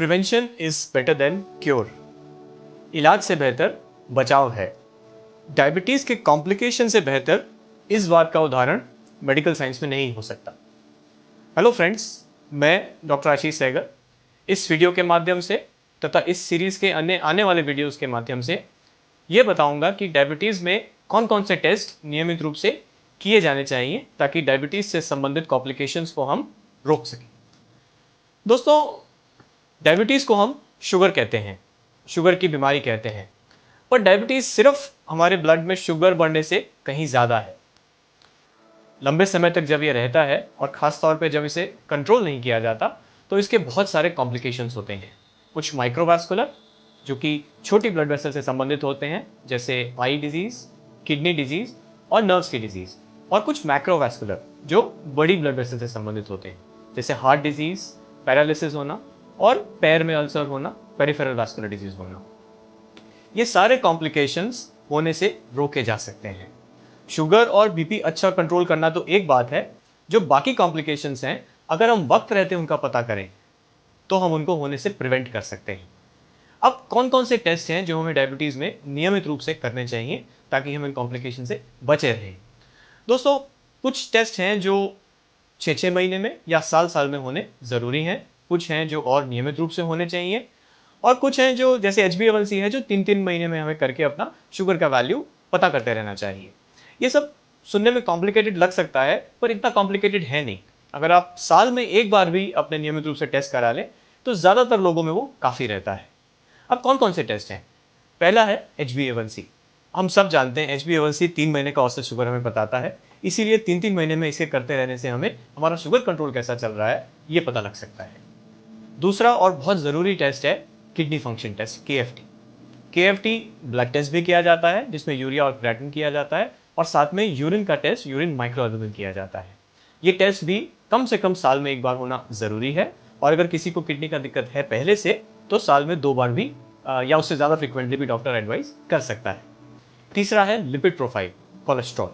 Prevention is better than cure. इलाज से बेहतर बचाव है। डायबिटीज के कॉम्प्लिकेशन से बेहतर इस बात का उदाहरण मेडिकल साइंस में नहीं हो सकता। हेलो फ्रेंड्स, मैं डॉक्टर आशीष सहगल इस वीडियो के माध्यम से तथा इस सीरीज के अन्य आने वाले वीडियोस के माध्यम से ये बताऊंगा कि डायबिटीज में कौन कौन से टेस्ट नियमित रूप से किए जाने चाहिए ताकि डायबिटीज से संबंधित कॉम्प्लिकेशंस को हम रोक सकें। दोस्तों, डायबिटीज़ को हम शुगर कहते हैं, शुगर की बीमारी कहते हैं, पर डायबिटीज़ सिर्फ हमारे ब्लड में शुगर बढ़ने से कहीं ज़्यादा है। लंबे समय तक जब ये रहता है और ख़ास तौर पे जब इसे कंट्रोल नहीं किया जाता तो इसके बहुत सारे कॉम्प्लिकेशंस होते हैं। कुछ माइक्रोवास्कुलर जो कि छोटी ब्लड वेसल से संबंधित होते हैं, जैसे आई डिजीज़, किडनी डिजीज़ और नर्व्स की डिजीज़, और कुछ मैक्रोवास्कुलर जो बड़ी ब्लड वेसल से संबंधित होते हैं, जैसे हार्ट डिजीज़, पैरालिसिस होना और पैर में अल्सर होना, पेरिफेरल वास्कुलर डिजीज होना। ये सारे कॉम्प्लिकेशंस होने से रोके जा सकते हैं। शुगर और बीपी अच्छा कंट्रोल करना तो एक बात है, जो बाकी कॉम्प्लिकेशंस हैं अगर हम वक्त रहते उनका पता करें तो हम उनको होने से प्रिवेंट कर सकते हैं। अब कौन कौन से टेस्ट हैं जो हमें डायबिटीज़ में नियमित रूप से करने चाहिए ताकि हम इन कॉम्प्लिकेशन से बचे रहें। दोस्तों, कुछ टेस्ट हैं जो 6-6 महीने में या साल में होने ज़रूरी हैं, कुछ हैं जो और नियमित रूप से होने चाहिए, और कुछ हैं जो जैसे HbA1c है जो 3-3 महीने में हमें करके अपना शुगर का वैल्यू पता करते रहना चाहिए। ये सब सुनने में कॉम्प्लिकेटेड लग सकता है, पर इतना कॉम्प्लिकेटेड है नहीं। अगर आप साल में एक बार भी अपने नियमित रूप से टेस्ट करा लें तो ज़्यादातर लोगों में वो काफ़ी रहता है। अब कौन कौन से टेस्ट हैं? पहला है HbA1c। हम सब जानते हैं HbA1c 3 महीने का औसत शुगर हमें बताता है, इसीलिए 3-3 महीने में इसे करते रहने से हमें हमारा शुगर कंट्रोल कैसा चल रहा है ये पता लग सकता है। दूसरा और बहुत ज़रूरी टेस्ट है kidney function test, KFT। KFT blood test भी किया जाता है जिसमें यूरिया और क्रेटिन किया जाता है, और साथ में यूरिन का टेस्ट, यूरिन माइक्रोएल्बुमिन किया जाता है। ये टेस्ट भी कम से कम साल में एक बार होना ज़रूरी है, और अगर किसी को किडनी का दिक्कत है पहले से तो साल में 2 बार भी या उससे ज़्यादा फ्रिक्वेंटली भी डॉक्टर एडवाइस कर सकता है। तीसरा है लिपिड प्रोफाइल, कोलेस्ट्रॉल।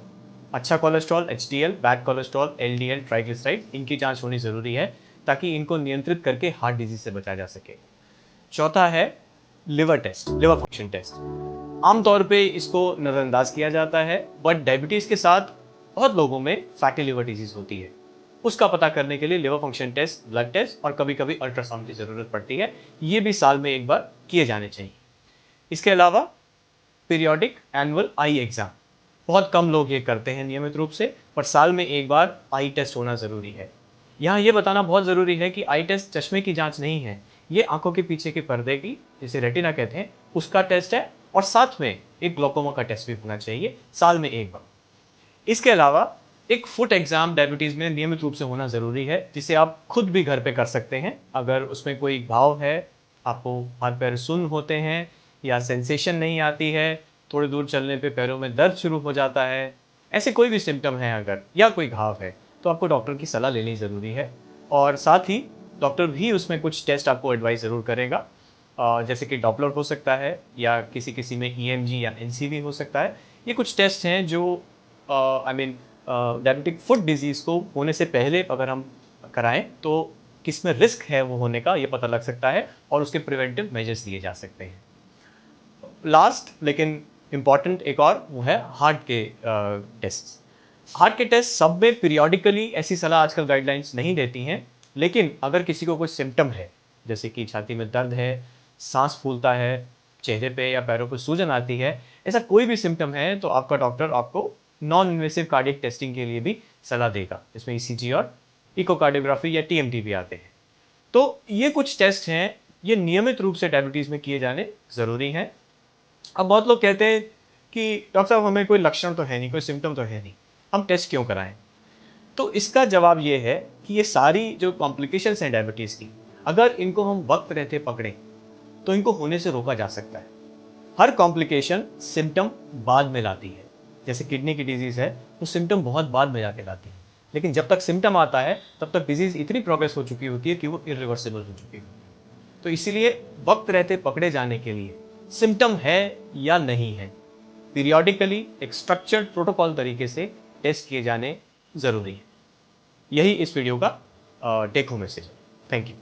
अच्छा cholesterol, HDL, bad cholesterol, LDL, triglyceride, इनकी जांच होनी ज़रूरी है ताकि इनको नियंत्रित करके हार्ट डिजीज से बचा जा सके। चौथा है liver test, liver function test. आमतौर पे इसको नज़रअंदाज किया जाता है, बट डायबिटीज़ के साथ बहुत लोगों में फैटी लिवर डिजीज होती है। उसका पता करने के लिए liver function test, blood test और कभी कभी अल्ट्रासाउंड की ज़रूरत पड़ती है। ये भी साल में एक बार किए जाने चाहिए। इसके अलावा पीरियोडिक एनुअल आई एग्ज़ाम, बहुत कम लोग ये करते हैं नियमित रूप से, पर साल में एक बार आई टेस्ट होना ज़रूरी है। यहाँ ये बताना बहुत ज़रूरी है कि आई टेस्ट चश्मे की जांच नहीं है, ये आंखों के पीछे के पर्दे की, जिसे रेटिना कहते हैं, उसका टेस्ट है, और साथ में एक ग्लोकोमा का टेस्ट भी होना चाहिए साल में एक बार। इसके अलावा एक फुट एग्जाम डायबिटीज़ में नियमित रूप से होना ज़रूरी है, जिसे आप खुद भी घर पे कर सकते हैं। अगर उसमें कोई घाव है, आपको हाथ पैर सुन्न होते हैं या सेंसेशन नहीं आती है, थोड़ी दूर चलने पे पैरों में दर्द शुरू हो जाता है, ऐसे कोई भी सिम्टम है अगर, या कोई घाव है, तो आपको डॉक्टर की सलाह लेनी ज़रूरी है। और साथ ही डॉक्टर भी उसमें कुछ टेस्ट आपको एडवाइस ज़रूर करेगा, जैसे कि डॉपलर हो सकता है, या किसी किसी में EMG या NCV हो सकता है। ये कुछ टेस्ट हैं जो डायबिटिक फुट डिजीज़ को होने से पहले अगर हम कराएं तो किसमें रिस्क है वो होने का ये पता लग सकता है, और उसके प्रिवेंटिव मेजर्स लिए जा सकते हैं। लास्ट लेकिन इम्पॉर्टेंट एक और वो है हार्ट के टेस्ट। हार्ट के टेस्ट सब में पीरियोडिकली ऐसी सलाह आजकल गाइडलाइंस नहीं देती हैं, लेकिन अगर किसी को कोई सिम्टम है, जैसे कि छाती में दर्द है, सांस फूलता है, चेहरे पे या पैरों पे सूजन आती है, ऐसा कोई भी सिम्टम है तो आपका डॉक्टर आपको नॉन इन्वेसिव कार्डियक टेस्टिंग के लिए भी सलाह देगा, जिसमें ECG और इकोकार्डियोग्राफी या TMT भी आते हैं। तो ये कुछ टेस्ट हैं, ये नियमित रूप से डायबिटीज़ में किए जाने ज़रूरी हैं। अब बहुत लोग कहते हैं कि डॉक्टर साहब हमें कोई लक्षण तो है नहीं, कोई सिम्टम तो है नहीं, हम टेस्ट क्यों कराएं? तो इसका जवाब ये है कि ये सारी जो कॉम्प्लिकेशंस हैं डायबिटीज़ की, अगर इनको हम वक्त रहते पकड़ें तो इनको होने से रोका जा सकता है। हर कॉम्प्लिकेशन सिम्टम बाद में लाती है, जैसे किडनी की डिजीज़ है तो सिम्टम बहुत बाद में जाके लाती है, लेकिन जब तक सिम्टम आता है तब तक डिजीज़ इतनी प्रोग्रेस हो चुकी होती है कि वो इरिवर्सिबल हो चुकी होती है। तो इसीलिए वक्त रहते पकड़े जाने के लिए सिम्टम है या नहीं है, पीरियोडिकली एक स्ट्रक्चर्ड प्रोटोकॉल तरीके से टेस्ट किए जाने ज़रूरी है। यही इस वीडियो का टेक होम मैसेज है। Thank you.